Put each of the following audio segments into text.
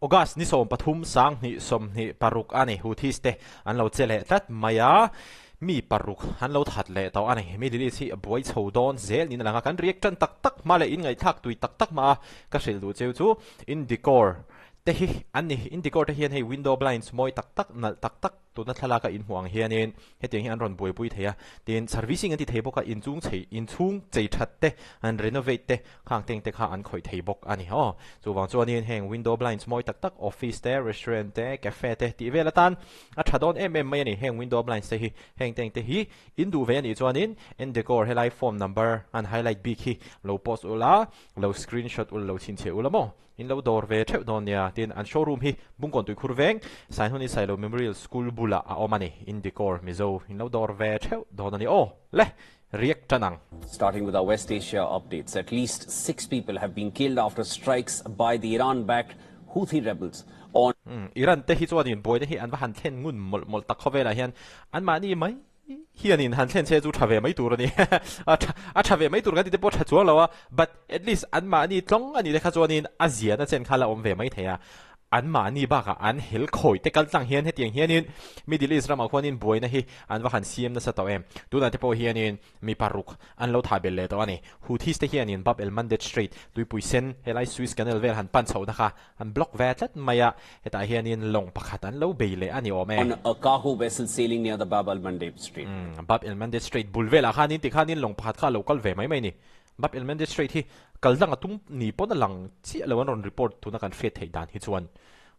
August ni som pathum sang ni som ni paruk ani Houthis te an lo chele tlat maya mi paruk an lo that le taw ani mi li si boy chodon zel ni langa kan reaction tak tak ma le in ngai thak tui tak tak ma ka hril du cheu chu in decor te hi an ni in decor te hian hei window blinds moi tak tak nal tak tak tu na thalaka in huang hianin hetiang hi an ron boi pui theya tin servicing an ti thei boka in chung chei that te an renovate te khang teng te kha an khoi thei bok ani ho chu wang chuanin heng window blinds moi tak tak office te restaurant te cafe te ti velatan a thadon mai ani heng window blinds te hi heng teng te hi in du ve ani chuanin en decor helai phone number an highlight big hi lo post ula lo screenshot ul lo chin che ulamo in lo dor ve theu don ya tin an showroom hi bungkon tui khurveng sain honi sailo memorial school bula a omani in decor Mizo in lo dor ve theu don ani o le riek tanang. Starting with our West Asia updates, at least 6 people have been killed after strikes by the Iran-backed Houthi rebels on Iran te hi chuanin boy te hi an va han thlen ngun mol tak khove la hian an ma ni mai hianin han thlen che chu thave mai tur ani a thave mai tur ga ti te po tha chuang lawa but at least an ma ni tlong ani le kha chuanin azia na chen khala om ve mai theya an ma ni ba ka an hel khoi te kal tlang hian hetiang hianin Middle East rama khwanin boy na hi an va han siam na sa taw em tu na te po hianin mi paruk an lo tha bel le to ani Houthis te hianin Bab el Mandeb Strait tui puisen helai Suez Canal vel han pan chho na kha an block ve tlat maya heta hianin long pakhat an lo beile ani ome on a cargo vessel sailing near the Bab el Mandeb Strait. Bab el Mandeb Strait bulvela khanin ti khanin long pakhat kha local ve mai ni Bab el Mandeb Strait hi kaldang atum ni pon lang chi lawan ron report tu na kan fe thei dan hi chuan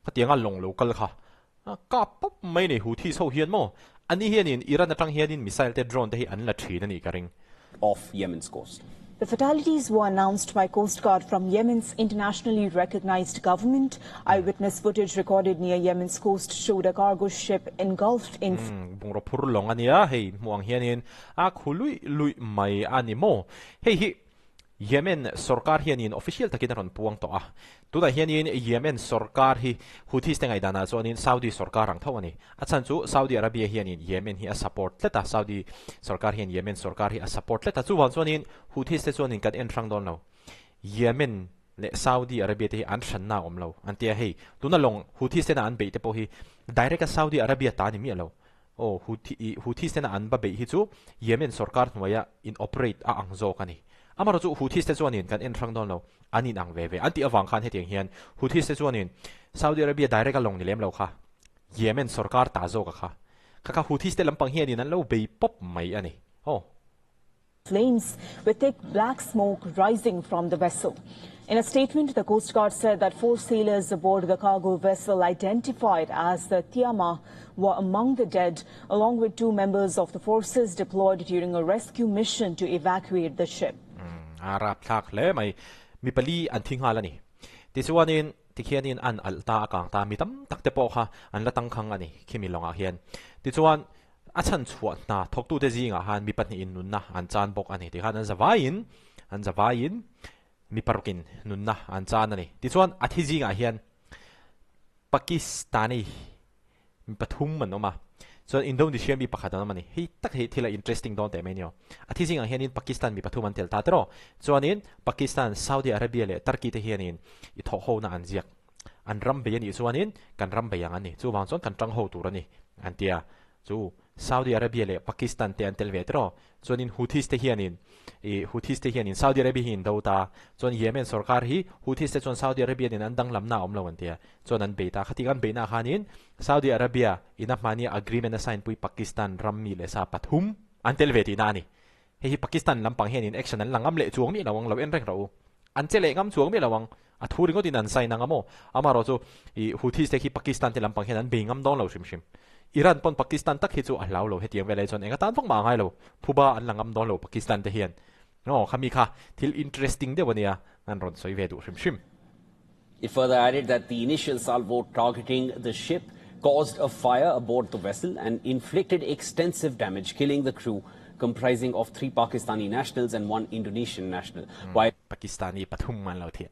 khatianga long local kha ka pop mai ni Houthi so hian mo ani hianin Iran atang hianin missile te drone te hi an la thina ni karing Off Yemen's coast. The fatalities were announced by Coast Guard from Yemen's internationally recognized government. Eyewitness footage recorded near Yemen's coast showed a cargo ship engulfed in bungro phur long ania hei muang hianin a khului lui mai ani mo hei hi Yemen sarkar hianin official takin ron puang to a tuda hianin Yemen sarkar hi Houthis tengai dana chuanin Saudi sarkar ang thawani achan chu Saudi Arabia hianin Yemen hi a support leta Saudi sarkar hian Yemen sarkar hi a support leta chu wan chuanin Houthis te chuanin kan en thrang don lo Yemen le Saudi Arabia te an than na om lo an tia hei tuna long Houthis te na an be te po hi direct Saudi Arabia ta ni mi lo o Houthis te na an ba be hi chu Yemen sarkar hnuaya in operate a angzo kani amaro chu Houthis te chuanin kan en thrang don lo anin ang ve anti awang khan hetiang hian Houthis te chuanin Saudi Arabia direct along ni lem lo kha Yemen sarkar ta zo ka kha Houthis te lampang hianin an lo be pop mai ani flames with thick black smoke rising from the vessel. In a statement, the Coast Guard said that 4 sailors aboard the cargo vessel identified as the Tiama were among the dead, along with 2 members of the forces deployed during a rescue mission to evacuate the ship. Arab thak le mai mi pali an thing hala ni ti chuanin ti khianin an alta akang ta mi tam tak te po kha an la tang khang ani khimi longa hian ti chuan a chan chuan na thok tu te zinga han mi patni in nun na an chan bok ani ti khan an zawain mi parukin nun na an chan ani ti chuan a thi zinga hian Pakistani mi pathum man oma so Indonesia mi pakhat na mani hi tak hi thila interesting don te menyo athi singa hianin Pakistan mi pathum an tel ta tro chuanin Pakistan Saudi Arabia le Turkey te hianin I tho ho na an ziak an ram be ni chuanin kan ram be yang ani chu wang chon kan tang ho tur ani an tia chu Saudi Arabia le Pakistan te an tel ve tro chuanin Houthis te hianin Saudi Arabia hin do ta chuan Yemen sarkar hi Houthis te chuan Saudi Arabia din an dang lam na om lo an tia chuan an be ta khatikan be na khanin Saudi Arabia ina mani agreement na sign pui Pakistan ram mi le sa pathum an tel ve ti na ni hi Pakistan lampang hianin action an langam le chuang mi lawang lo en reng ro an chele ngam chuang mi lawang a thu ringo tin an sign ngamo amaro chu Houthis te hi Pakistan te lampang hian an be ngam don lo shim Iran pon Pakistan tak hi chu a hlau lo hetiang vele chon enga tan phok ma ngai lo phuba an langam don lo Pakistan te hian no khami kha thil interesting de wania an ron soi ve du shim It further added that the initial salvo targeting the ship caused a fire aboard the vessel and inflicted extensive damage, killing the crew comprising of 3 Pakistani nationals and 1 Indonesian national. While Pakistani pathum man lo the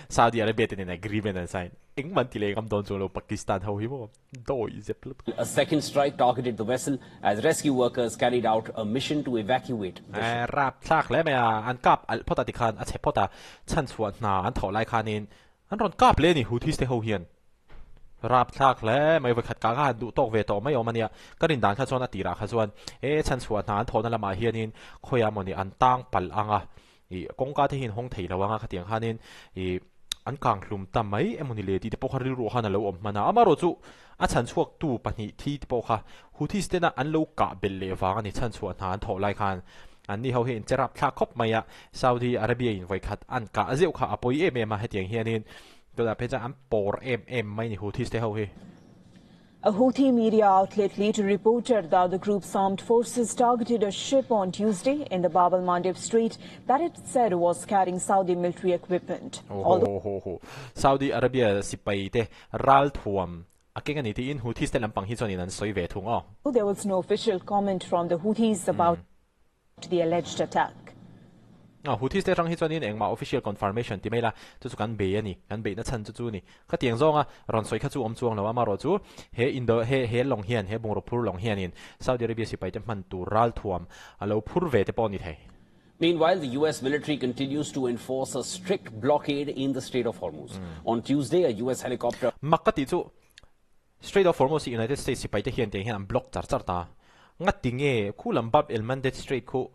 Saudi Arabia tin an agreement and sign engman tile ngam don chu lo Pakistan ho hi mo doi zepl a second strike targeted the vessel as rescue workers carried out a mission to evacuate the ship. Rap thak le me an kap al phota ti khan a che phota chan chuan na an tholai khanin an ron kap le ni Houthis te ho hian rap thak le mai vai khat ka ga du tok ve to mai omania karin dan kha chona tira kha chuan chan chuan nan thona lama hianin khoya moni an tang pal anga I kongka te hin hong thei lawanga khatiang hanin I an kang hlum tam mai emoni le ti te pokhari ru hana lo om mana amaro chu a chan chuak tu pani thi te pokha Houthi stena an lo ka bel le wanga ni chan chuan han tho lai khan an ni ho hin cherap thla khop maya Saudi Arabia in vai khat an ka azeu kha apoi em hetiang hianin to da peja an por mai ni Houthi ste ho hi. A Houthi media outlet later reported that the group's armed forces targeted a ship on Tuesday in the Bab al-Mandeb Strait that it said was carrying Saudi military equipment. Saudi Arabia sipai te ral thuam akenga ni ti in Houthi ste lampang hi choni nan soi ve thung There was no official comment from the Houthis about the alleged attack. Houthi ste rang hi chuanin engma official confirmation ti mela chu kan be ani kan be na chan chu ni kha tiang zonga ron soi kha chu om chuang lawa ma ro chu he indo he long hian he bungro phur long hian in Saudi Arabia sipai te man tu ral thuam alo phur ve te pon ni thei. Meanwhile, the US military continues to enforce a strict blockade in the Strait of Hormuz. On Tuesday, a US helicopter makati chu Strait of Hormuz United States sipai te hian te hian block char ta ngatinge khulam bab el mandate strait khu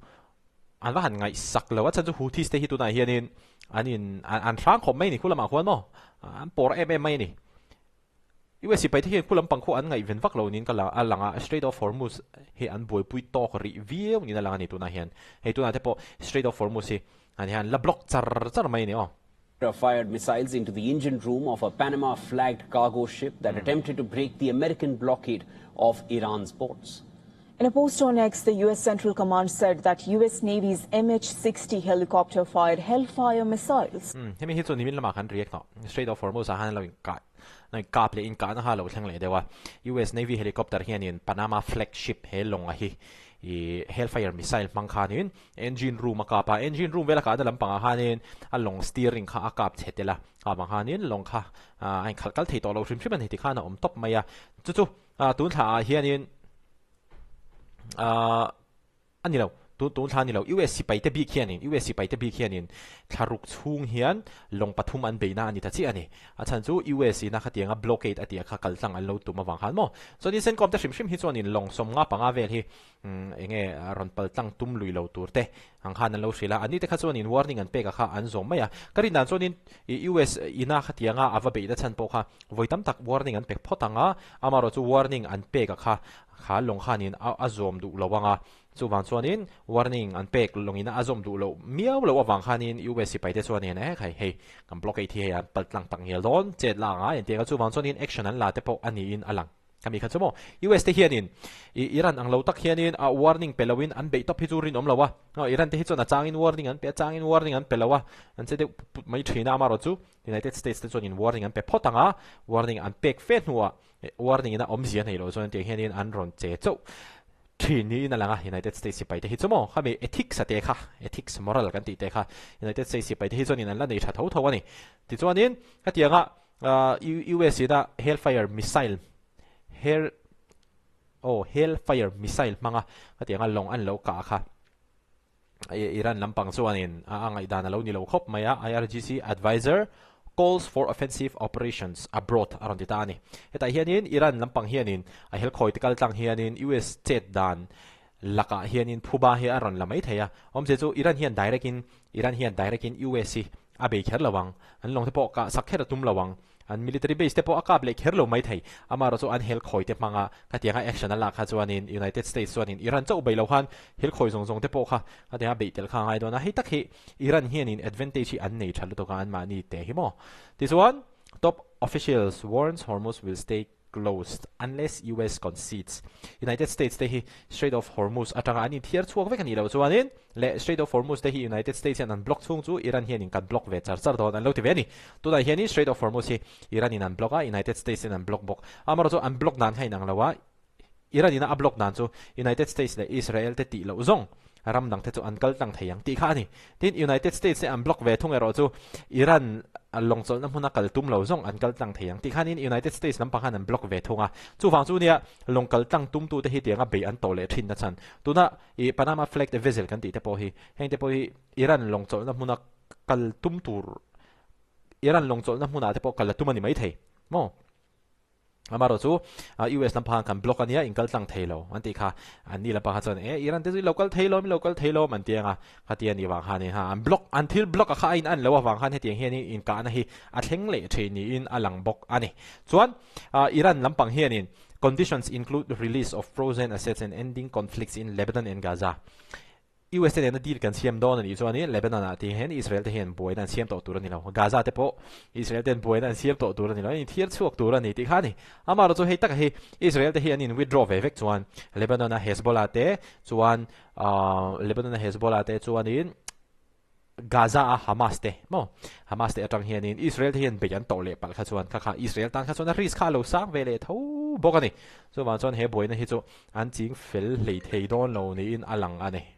an va han ngai sak lawa chu Houthi ste hi tu na hianin an thang khom mai ni khulama khwan mo an por mai ni US sipai te hian khulam pang khu an ngai ven vak lo nin kala alanga Strait of Hormuz he an boi pui to ri vieu ni na langa ni tu na hian he tu na te po Strait of Hormuz hi an hian la block char mai ni fired missiles into the engine room of a Panama-flagged cargo ship that attempted to break the American blockade of Iran's ports. In a post on X, the U.S. Central Command said that U.S. Navy's MH-60 helicopter fired Hellfire missiles. Hemi hi chu ni min lama kan react no Strait of Hormuz a han lo ka ple in ka na ha lo thleng le dewa US Navy helicopter hianin Panama flagship he longa hi Hellfire missile mangkhanin engine room akapa engine room vela ka da lampanga hanin a long steering kha akap chetela ka manghanin long kha ein khalkal thei to lo hrim hrim an heti khana om top maya chu tun tha hianin ani lo tun thani lo US sipai te bi khianin US sipai te bi khianin tharuk chung hian long pathum an beina ani ta chi ani a chan chu US ina khatianga blockade atia kha kaltang an lo tuma wang han mo so ni sen kom ta hrim hi chuanin long som nga panga vel hi enge ron pal tang tum lui lo turte ang khan an lo sila ani te kha chuanin warning an pe ka kha an zom maya karin dan chuanin US ina khatianga ava beina chan po kha voitam tak warning an pek photanga amaro chu warning an pe ka kha long khanin a zom du lawanga chu wang chuanin warning an pek longina azom du lo miaw lo awang khanin US sipai te chuanin khai hei kan blockade hi ya paltlang tang hel don chet la nga en te chu wang chuanin action an la te po ani in alang kami kha chumo US te hianin Iran ang lo tak hianin a warning pelawin an be top hi chu rin om lawa Iran te hi chona changin warning an pelawa an che de mai thina ma ro chu United States te chuanin warning an pe photanga warning an pek fe nuwa warning ina om zian hei lo chuan te hianin an ron che chau Trini na langa United States sipai te hi chumo khami ethics ate kha ethics moral kan ti te kha United States sipai te hi chuanin an la nei tha tho tho ani ti chuanin hatianga US ida Hellfire missile Hellfire missile manga hatianga long an lo ka kha Iran lampang chuanin anga idana lo ni lo khop maya IRGC advisor calls for offensive operations abroad around the tani eta hianin Iran lampang hianin a hel khoi tikal tang hianin US chet dan laka hianin phuba he aron lamai theya omje chu Iran hian direct in USC abe kher lawang an long te po ka sakher tum lawang an military base te po akap le kher lo mai thei amaro chu an hel khoi te manga khatia action ala kha chuanin United States chuanin Iran chau bai lo khan hel khoi zong te po kha khatia be tel kha ngai dona hi tak hi Iran hianin advantage an nei thalu to kan mani te hi mo this one top officials warns Hormuz will stay closed unless US concedes United States te hi Strait of Hormuz atanga ani thiar chuak ve kan ilo chuanin le Strait of Hormuz te hi United States an block chung chu Iran hianin kan block ve char don an lo ti ve ni tu da hianin Strait of Hormuz hi Iran in an blocka United States in an block amaro chu an block dan hai nang lawa Iran in a block dan chu United States le Israel te ti lo zong ram dang te chu an kal tang thayang ti kha ni tin United States se an block ve thung ero chu Iran long chol na huna kal tum lo zong an kal tang thayang ti khanin United States lam pakhan an block ve thunga chu wang chu nia long kal tang tum tu te hi tianga be an tole thin na chan tuna I Panama flag the vessel kan ti te po hi heng te po hi Iran long chol na huna kal tum tur Iran long chol na huna te po kal tum ani mai thei mo amaro chu US lampang kan block ania inkal tlang thailo anti kha ani lampang chon Iran te local thailo man tianga khatian ni wang hani ha block until block kha in an lawa wang han he tiang hian in ka na hi a thleng le theni in alang bok ani chuan Iran lampang hian in conditions include the release of frozen assets and ending conflicts in Lebanon and Gaza US te na deal kan siam don ani chuan ni Lebanon ati hen Israel te hen boy dan siam to tur ni lo Gaza te po Israel ten boy dan siam to tur ni lo in thiar chuak tur ani ti khani amaro chu hei tak hi Israel te hian in withdraw ve vek chuan Lebanon na Hezbollah te chuan Lebanon na Hezbollah te chuan in Gaza a Hamas te atang hian in Israel te hian beyan to le pal kha chuan kha Israel tan kha chuan risk kha lo sang ve le tho bok ani so wan chuan he boy na hi chu an ching fel hlei thei don lo ni in alang ani